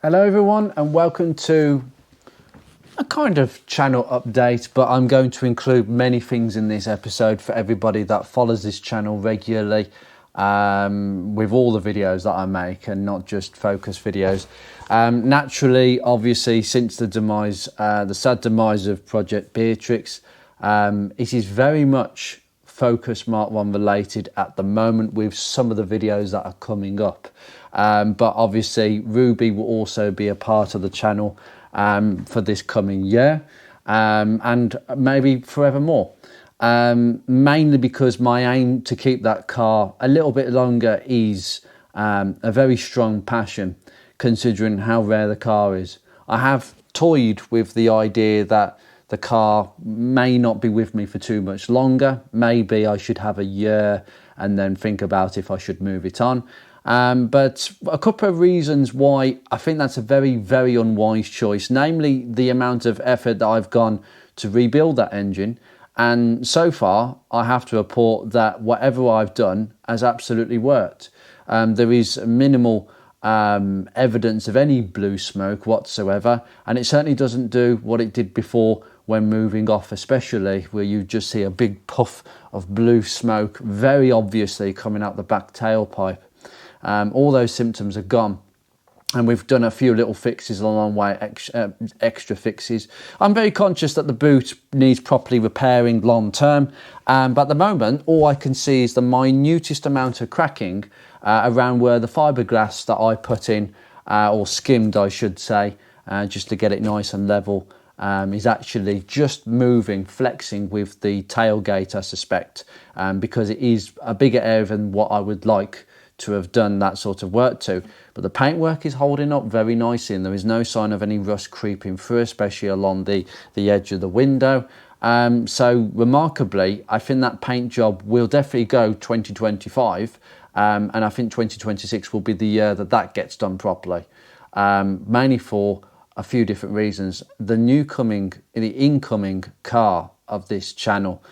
Hello everyone and welcome to a kind of channel update, but I'm going to include many things in this episode for everybody that follows this channel regularly, with all the videos that I make and not just focus videos. Naturally, obviously, since the sad demise of Project Beatrix, it is very much Focus Mark 1 related at the moment with some of the videos that are coming up. But obviously Ruby will also be a part of the channel for this coming year, and maybe forevermore. Mainly because my aim to keep that car a little bit longer is a very strong passion, considering how rare the car is. I have toyed with the idea that the car may not be with me for too much longer. Maybe I should have a year and then think about if I should move it on. But a couple of reasons why I think that's a very, very unwise choice, namely the amount of effort that I've gone to rebuild that engine. And so far, I have to report that whatever I've done has absolutely worked. There is minimal evidence of any blue smoke whatsoever, and it certainly doesn't do what it did before when moving off, especially where you just see a big puff of blue smoke very obviously coming out the back tailpipe. All those symptoms are gone, and we've done a few little fixes along the way, extra fixes. I'm very conscious that the boot needs properly repairing long term, but at the moment all I can see is the minutest amount of cracking around where the fiberglass that I put in, or skimmed I should say, just to get it nice and level, is actually just moving, flexing with the tailgate, I suspect, because it is a bigger area than what I would like to have done that sort of work to. But the paintwork is holding up very nicely, and there is no sign of any rust creeping through, especially along the edge of the window. So remarkably, I think that paint job will definitely go 2025, and I think 2026 will be the year that gets done properly, mainly for a few different reasons. The incoming car of this channel,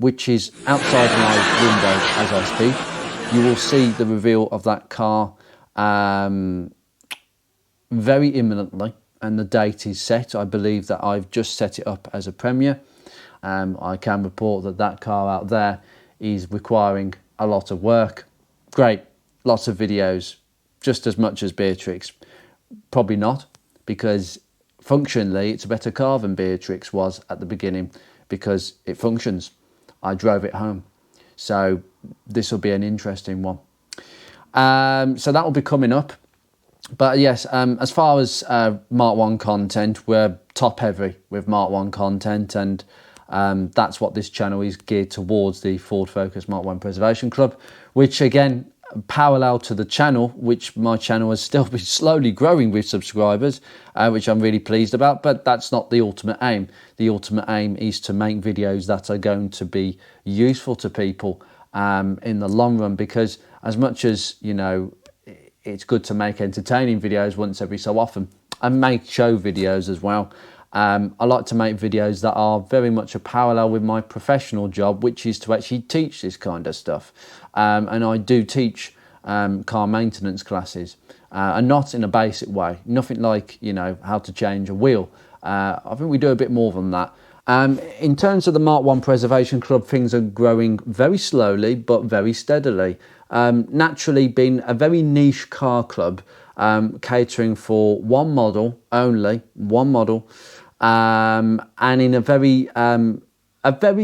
which is outside my window as I speak. You will see the reveal of that car very imminently, and the date is set. I believe that I've just set it up as a premiere. I can report that that car out there is requiring a lot of work. Great, lots of videos, just as much as Beatrix. Probably not, because functionally it's a better car than Beatrix was at the beginning, because it functions. I drove it home. So this will be an interesting one. So that will be coming up. But yes, as far as Mark 1 content, we're top heavy with Mark 1 content, and that's what this channel is geared towards, the Ford Focus Mark 1 Preservation Club, which again, parallel to the channel, which my channel has still been slowly growing with subscribers, which I'm really pleased about, but that's not the ultimate aim. The ultimate aim is to make videos that are going to be useful to people in the long run, because as much as, you know, it's good to make entertaining videos once every so often, and make show videos as well. I like to make videos that are very much a parallel with my professional job, which is to actually teach this kind of stuff. And I do teach car maintenance classes, and not in a basic way, nothing like, you know, how to change a wheel. I think we do a bit more than that. In terms of the Mark 1 Preservation Club, things are growing very slowly but very steadily. Naturally, being a very niche car club, catering for one model only, and in a very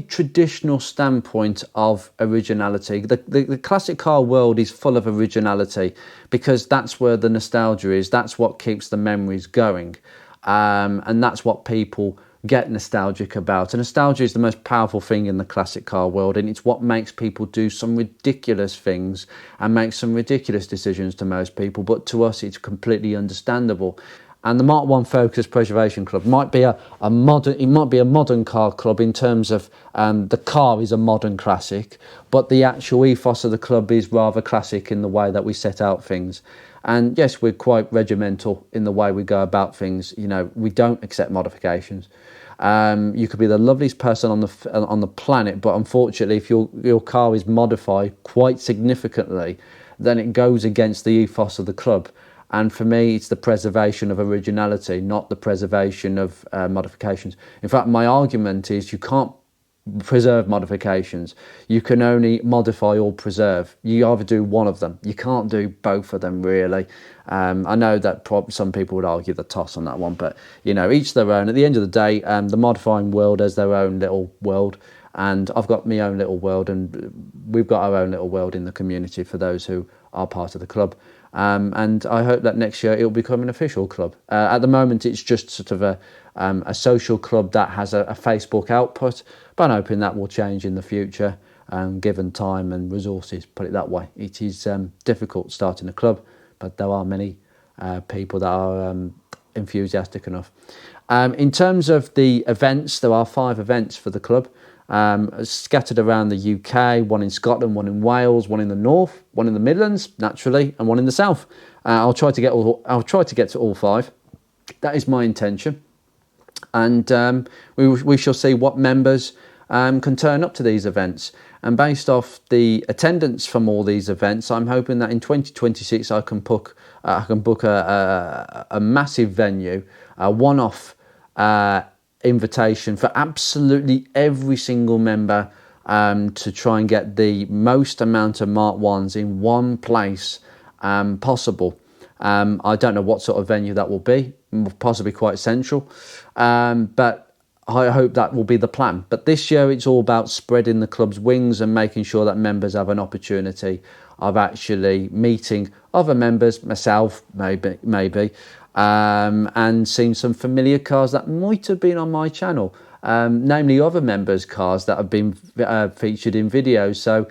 traditional standpoint of originality. The classic car world is full of originality, because that's where the nostalgia is. That's what keeps the memories going, and that's what people get nostalgic about. And nostalgia is the most powerful thing in the classic car world, and it's what makes people do some ridiculous things and make some ridiculous decisions to most people, but to us it's completely understandable. And the Mark 1 Focus Preservation Club might be a modern car club in terms of the car is a modern classic, but the actual ethos of the club is rather classic in the way that we set out things. And yes, we're quite regimental in the way we go about things. You know, we don't accept modifications. You could be the loveliest person on the planet, but unfortunately, if your car is modified quite significantly, then it goes against the ethos of the club. And for me, it's the preservation of originality, not the preservation of modifications. In fact, my argument is you can't preserve modifications. You can only modify or preserve. You either do one of them. You can't do both of them, really. I know that some people would argue the toss on that one, but each their own. At the end of the day, the modifying world has their own little world, and I've got my own little world, and we've got our own little world in the community for those who are part of the club. And I hope that next year it will become an official club. At the moment, it's just sort of a social club that has a Facebook output, but I'm hoping that will change in the future, given time and resources, put it that way. It is difficult starting a club, but there are many people that are enthusiastic enough. In terms of the events, there are 5 events for the club, scattered around the UK, one in Scotland, one in Wales, one in the north, one in the Midlands, naturally, and one in the south. I'll try to get to all 5. That is my intention. And we shall see what members can turn up to these events. And based off the attendance from all these events, I'm hoping that in 2026 I can book a massive venue, a one-off invitation for absolutely every single member, to try and get the most amount of Mark 1s in one place possible. I don't know what sort of venue that will be, possibly quite central, but I hope that will be the plan. But this year it's all about spreading the club's wings and making sure that members have an opportunity of actually meeting other members, myself maybe, and seeing some familiar cars that might have been on my channel, namely other members' cars that have been featured in videos. So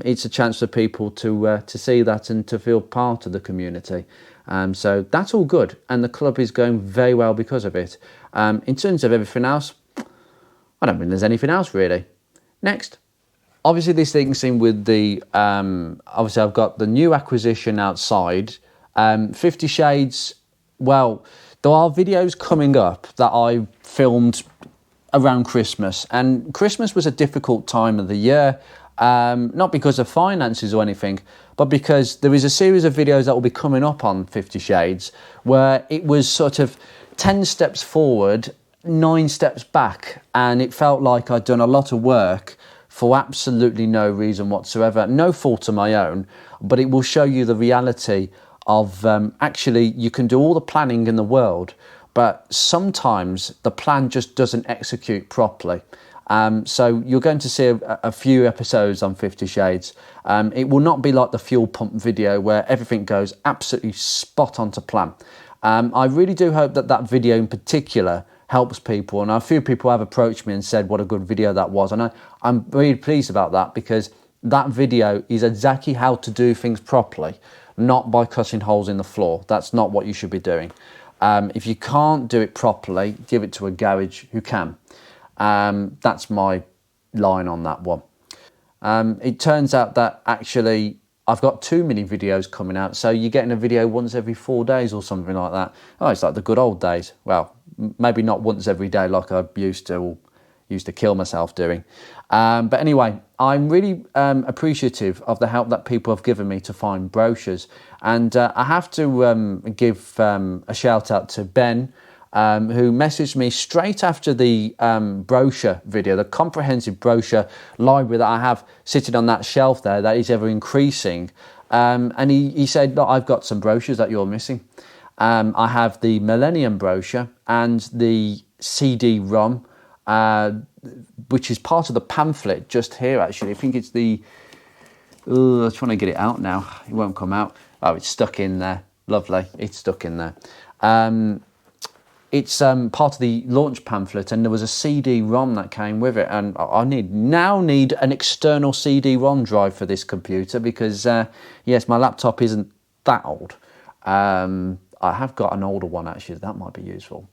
it's a chance for people to see that and to feel part of the community. So that's all good, and the club is going very well because of it. In terms of everything else, I don't think there's anything else really. Next. Obviously this links in with the, obviously I've got the new acquisition outside, 50 Shades. Well, there are videos coming up that I filmed around Christmas, and Christmas was a difficult time of the year, not because of finances or anything, but because there is a series of videos that will be coming up on 50 Shades where it was sort of 10 steps forward, 9 steps back, and it felt like I'd done a lot of work for absolutely no reason whatsoever, no fault of my own, but it will show you the reality of actually you can do all the planning in the world, but sometimes the plan just doesn't execute properly. So you're going to see a few episodes on 50 Shades. It will not be like the fuel pump video where everything goes absolutely spot on to plan. I really do hope that video in particular helps people, and a few people have approached me and said what a good video that was, and I'm really pleased about that, because that video is exactly how to do things properly, not by cutting holes in the floor. That's not what you should be doing. If you can't do it properly, give it to a garage who can. That's my line on that one. It turns out that actually I've got too many videos coming out, so you're getting a video once every 4 days or something like that. Oh, it's like the good old days. Well, maybe not once every day like I used to kill myself doing. But anyway, I'm really appreciative of the help that people have given me to find brochures. And I have to give a shout out to Ben, who messaged me straight after the brochure video, the comprehensive brochure library that I have sitting on that shelf there that is ever increasing. And he said, look, I've got some brochures that you're missing. I have the Millennium brochure and the CD-ROM, which is part of the pamphlet just here, actually. I think it's the... I'm trying to get it out now. It won't come out. Oh, it's stuck in there. Lovely. It's stuck in there. It's part of the launch pamphlet, and there was a CD-ROM that came with it, and I now need an external CD-ROM drive for this computer because, yes, my laptop isn't that old. I have got an older one, actually. That might be useful.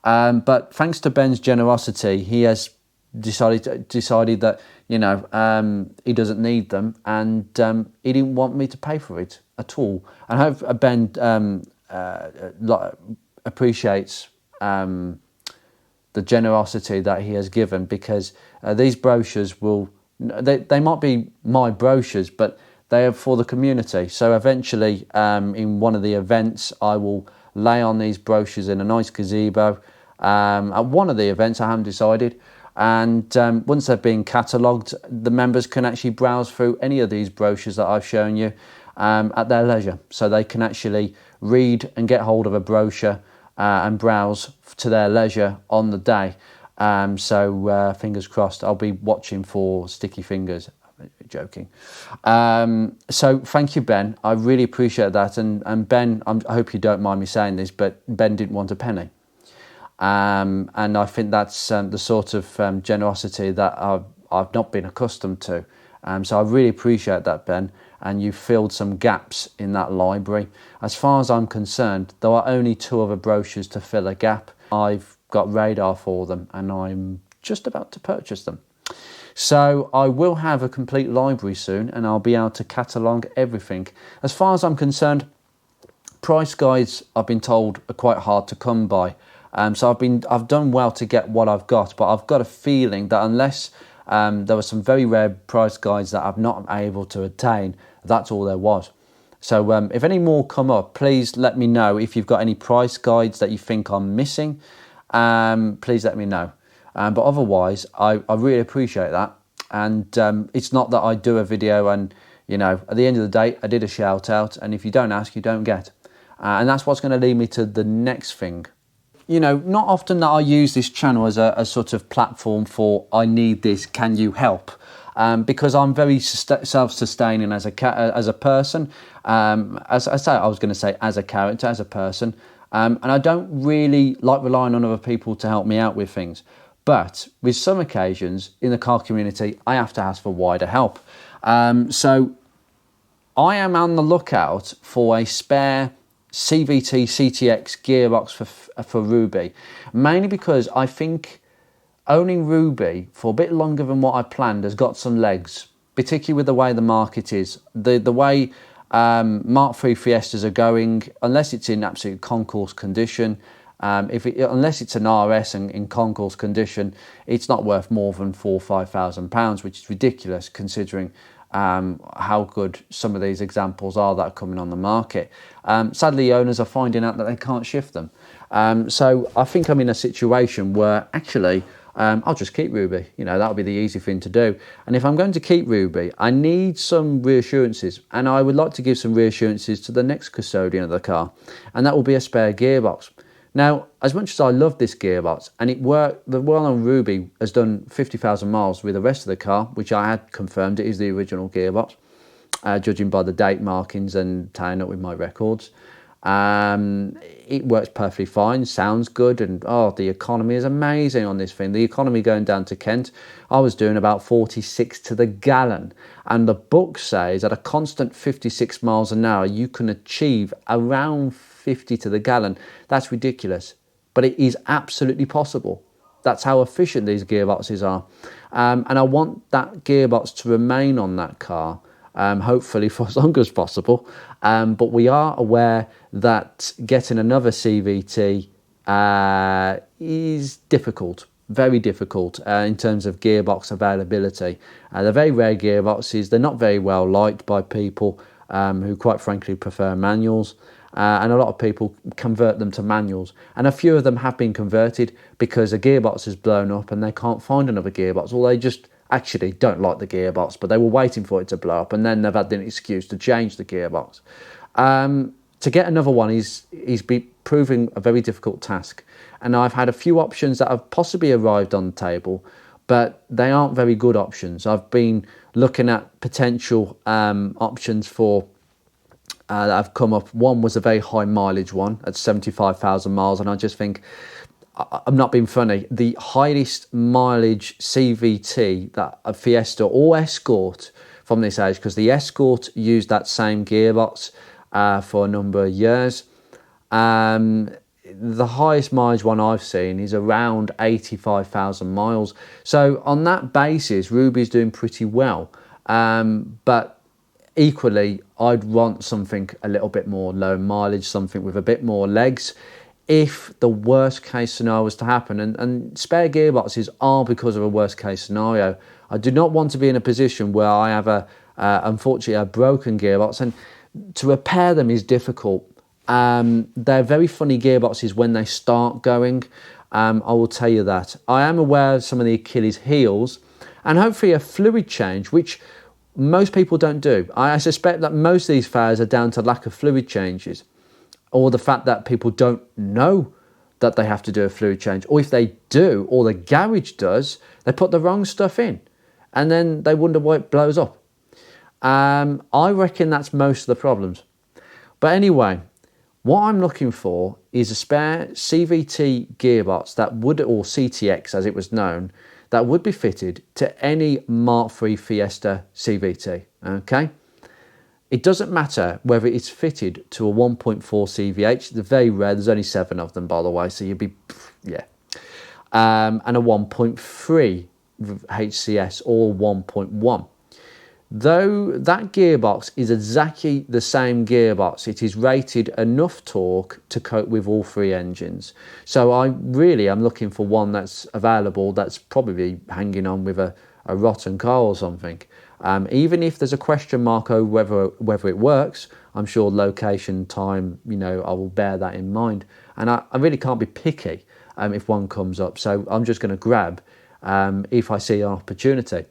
But thanks to Ben's generosity, he has decided that, he doesn't need them, and he didn't want me to pay for it at all. And I hope Ben appreciates the generosity that he has given, because these brochures they might be my brochures, but They are for the community. So eventually, in one of the events, I will lay on these brochures in a nice gazebo. At one of the events, I haven't decided. And once they've been catalogued, the members can actually browse through any of these brochures that I've shown you at their leisure. So they can actually read and get hold of a brochure and browse to their leisure on the day. So fingers crossed, I'll be watching for sticky fingers. Joking. So thank you, Ben. I really appreciate that. And Ben, I hope you don't mind me saying this, but Ben didn't want a penny. And I think that's the sort of generosity that I've not been accustomed to. So I really appreciate that, Ben. And you filled some gaps in that library. As far as I'm concerned, there are only 2 other brochures to fill a gap. I've got radar for them and I'm just about to purchase them. So I will have a complete library soon and I'll be able to catalogue everything. As far as I'm concerned, price guides, I've been told, are quite hard to come by. So I've done well to get what I've got, but I've got a feeling that unless there were some very rare price guides that I'm not able to attain, that's all there was. So if any more come up, please let me know. If you've got any price guides that you think I'm missing, please let me know. But otherwise, I really appreciate that. And it's not that I do a video and, you know, at the end of the day, I did a shout out. And if you don't ask, you don't get. And that's what's going to lead me to the next thing. You know, not often that I use this channel as a sort of platform for I need this, can you help? Because I'm very self-sustaining as a person. As I was going to say, as a character, as a person. And I don't really like relying on other people to help me out with things. But with some occasions in the car community, I have to ask for wider help. So I am on the lookout for a spare CVT CTX gearbox for Ruby, mainly because I think owning Ruby for a bit longer than what I planned has got some legs, particularly with the way the market is. The way Mark III Fiestas are going, unless it's in absolute concourse condition, unless it's an RS and in concourse condition, it's not worth more than £4,000 or £5,000, which is ridiculous considering how good some of these examples are that are coming on the market. Sadly, owners are finding out that they can't shift them. So I think I'm in a situation where actually I'll just keep Ruby. You know, that'll be the easy thing to do. And if I'm going to keep Ruby, I need some reassurances, and I would like to give some reassurances to the next custodian of the car, and that will be a spare gearbox. Now, as much as I love this gearbox, and it worked, the one on Ruby has done 50,000 miles with the rest of the car, which I had confirmed it is the original gearbox, judging by the date markings and tying up with my records. It works perfectly fine, sounds good, and the economy is amazing on this thing. The economy going down to Kent, I was doing about 46 to the gallon, and the book says at a constant 56 miles an hour, you can achieve around 50 to the gallon. That's ridiculous, but it is absolutely possible. That's how efficient these gearboxes are. And I want that gearbox to remain on that car, hopefully for as long as possible. But we are aware that getting another CVT is difficult, very difficult in terms of gearbox availability. They're very rare gearboxes. They're not very well liked by people who quite frankly prefer manuals. And a lot of people convert them to manuals, and a few of them have been converted because a gearbox has blown up and they can't find another gearbox, or they just actually don't like the gearbox, but they were waiting for it to blow up and then they've had an excuse to change the gearbox. To get another one is proving a very difficult task, and I've had a few options that have possibly arrived on the table, but they aren't very good options. I've been looking at potential options for that have come up. One was a very high mileage one at 75,000 miles, and I just think, I'm not being funny, the highest mileage CVT that a Fiesta or Escort from this age, because the Escort used that same gearbox for a number of years. The highest mileage one I've seen is around 85,000 miles. So on that basis, Ruby's doing pretty well. But equally, I'd want something a little bit more low mileage, something with a bit more legs, if the worst case scenario was to happen. And spare gearboxes are because of a worst case scenario. I do not want to be in a position where I have unfortunately a broken gearbox, and to repair them is difficult. They're very funny gearboxes when they start going. I will tell you that. I am aware of some of the Achilles heels, and hopefully a fluid change, which most people don't do. I suspect that most of these failures are down to lack of fluid changes, or the fact that people don't know that they have to do a fluid change, or if they do, or the garage does, they put the wrong stuff in, and then they wonder why it blows up. I reckon that's most of the problems. But anyway, what I'm looking for is a spare CVT gearbox that would, or CTX as it was known, that would be fitted to any Mark III Fiesta CVT, okay? It doesn't matter whether it's fitted to a 1.4 CVH, they're very rare, there's only 7 of them by the way, so you'd be, yeah. And a 1.3 HCS or 1.1. Though that gearbox is exactly the same gearbox, it is rated enough torque to cope with all 3 engines. So I really am looking for one that's available, that's probably hanging on with a rotten car or something. Even if there's a question mark over whether it works, I'm sure location, time, you know, I will bear that in mind. And I really can't be picky if one comes up. So I'm just going to grab if I see an opportunity.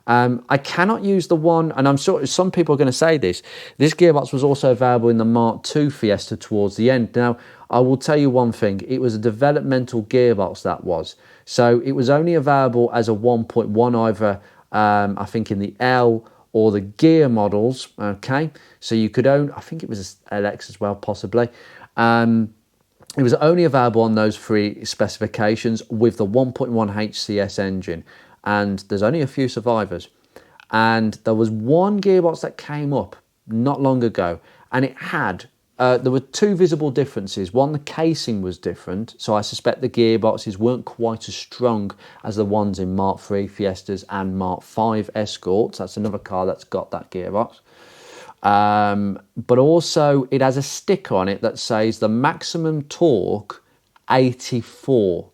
I cannot use the one, and I'm sure some people are going to say this gearbox was also available in the Mark II Fiesta towards the end. Now, I will tell you one thing, it was a developmental gearbox that was. So it was only available as a 1.1 either, I think in the L or the Gear models, okay? So you could own, I think it was LX as well, possibly. It was only available on those 3 specifications with the 1.1 HCS engine. And there's only a few survivors. And there was one gearbox that came up not long ago, and it had, there were 2 visible differences. One, the casing was different, so I suspect the gearboxes weren't quite as strong as the ones in Mark III Fiestas and Mark V Escorts. That's another car that's got that gearbox. But also, it has a sticker on it that says the maximum torque 84.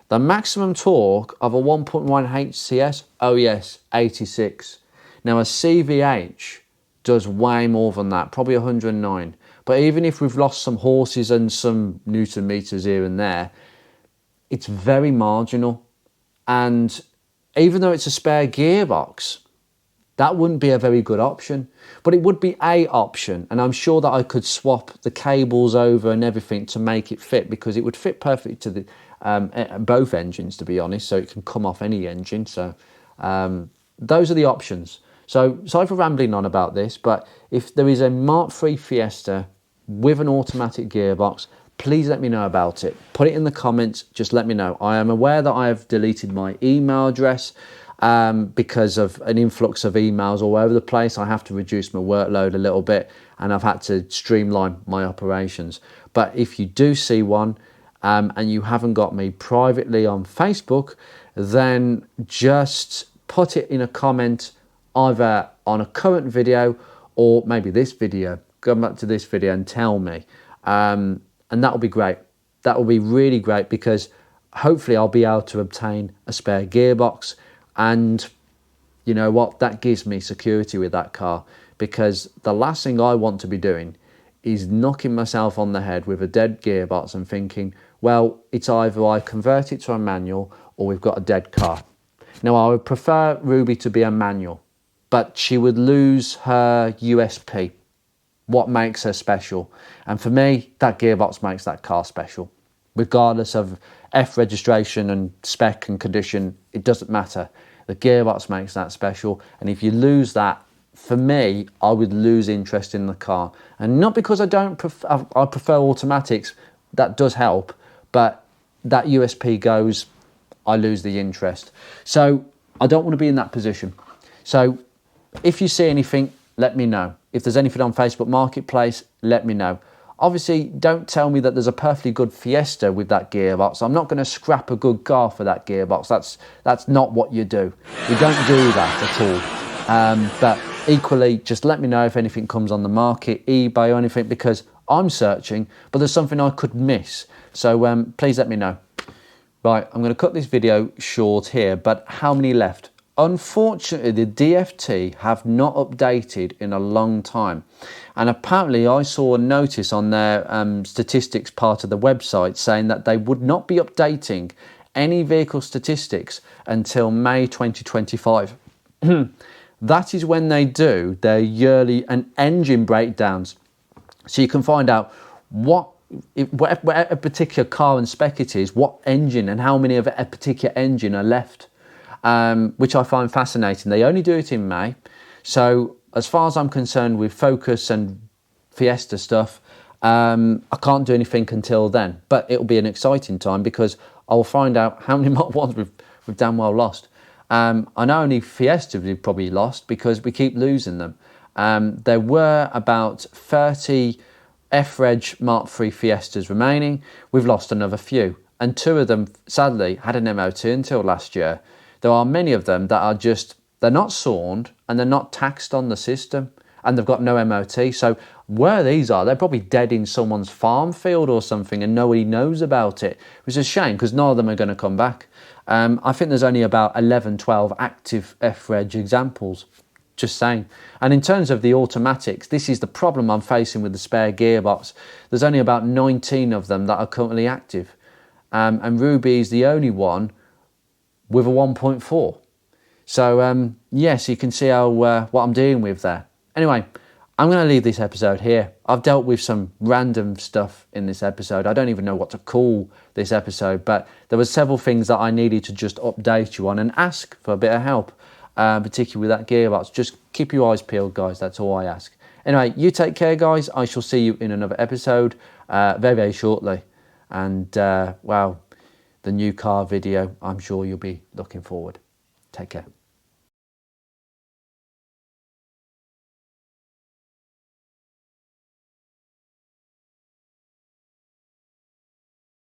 The maximum torque of a 1.1 HCS, oh yes, 86. Now a CVH does way more than that, probably 109. But even if we've lost some horses and some Newton meters here and there, it's very marginal. And even though it's a spare gearbox, that wouldn't be a very good option. But it would be a option, and I'm sure that I could swap the cables over and everything to make it fit, because it would fit perfectly to the both engines, to be honest, so it can come off any engine. So those are the options. So sorry for rambling on about this, but if there is a Mark III Fiesta with an automatic gearbox, please let me know about it. Put it in the comments, just let me know. I am aware that I have deleted my email address because of an influx of emails all over the place. I have to reduce my workload a little bit, and I've had to streamline my operations. But if you do see one, and you haven't got me privately on Facebook, then just put it in a comment either on a current video or maybe this video. Go back to this video and tell me. And that will be great. That will be really great, because hopefully I'll be able to obtain a spare gearbox. And you know what? That gives me security with that car, because the last thing I want to be doing is knocking myself on the head with a dead gearbox and thinking, well, it's either I convert it to a manual or we've got a dead car. Now, I would prefer Ruby to be a manual, but she would lose her USP, what makes her special. And for me, that gearbox makes that car special. Regardless of F registration and spec and condition, it doesn't matter. The gearbox makes that special. And if you lose that, for me, I would lose interest in the car. And not because I prefer automatics, that does help, but that USP goes, I lose the interest. So I don't want to be in that position. So if you see anything, let me know. If there's anything on Facebook Marketplace, let me know. Obviously, don't tell me that there's a perfectly good Fiesta with that gearbox. I'm not going to scrap a good car for that gearbox. That's not what you do. You don't do that at all. But equally, just let me know if anything comes on the market, eBay or anything, because I'm searching, but there's something I could miss. So please let me know. Right, I'm going to cut this video short here, but how many left? unfortunately, the DFT have not updated in a long time. And apparently I saw a notice on their statistics part of the website saying that they would not be updating any vehicle statistics until May 2025. That is when they do their yearly and engine breakdowns. So you can find out what a particular car and spec it is, what engine and how many of a particular engine are left, which I find fascinating. They only do it in May. So as far as I'm concerned with Focus and Fiesta stuff, I can't do anything until then. But it'll be an exciting time because I'll find out how many Mark 1s we've damn well lost. I know only Fiesta we've probably lost because we keep losing them. There were about 30 F-Reg Mark III Fiestas remaining. We've lost another few. And 2 of them, sadly, had an MOT until last year. There are many of them that are just, they're not sawned and they're not taxed on the system and they've got no MOT. So where these are, they're probably dead in someone's farm field or something and nobody knows about it, which is a shame because none of them are going to come back. I think there's only about 11, 12 active F-Reg examples, just saying. And in terms of the automatics, this is the problem I'm facing with the spare gearbox. There's only about 19 of them that are currently active. And Ruby is the only one with a 1.4. So yes, you can see how what I'm dealing with there. Anyway, I'm going to leave this episode here. I've dealt with some random stuff in this episode. I don't even know what to call this episode, but there were several things that I needed to just update you on and ask for a bit of help, particularly with that gearbox. Just keep your eyes peeled, guys. That's all I ask. Anyway, you take care, guys. I shall see you in another episode very, very shortly. And, well, the new car video, I'm sure you'll be looking forward. Take care.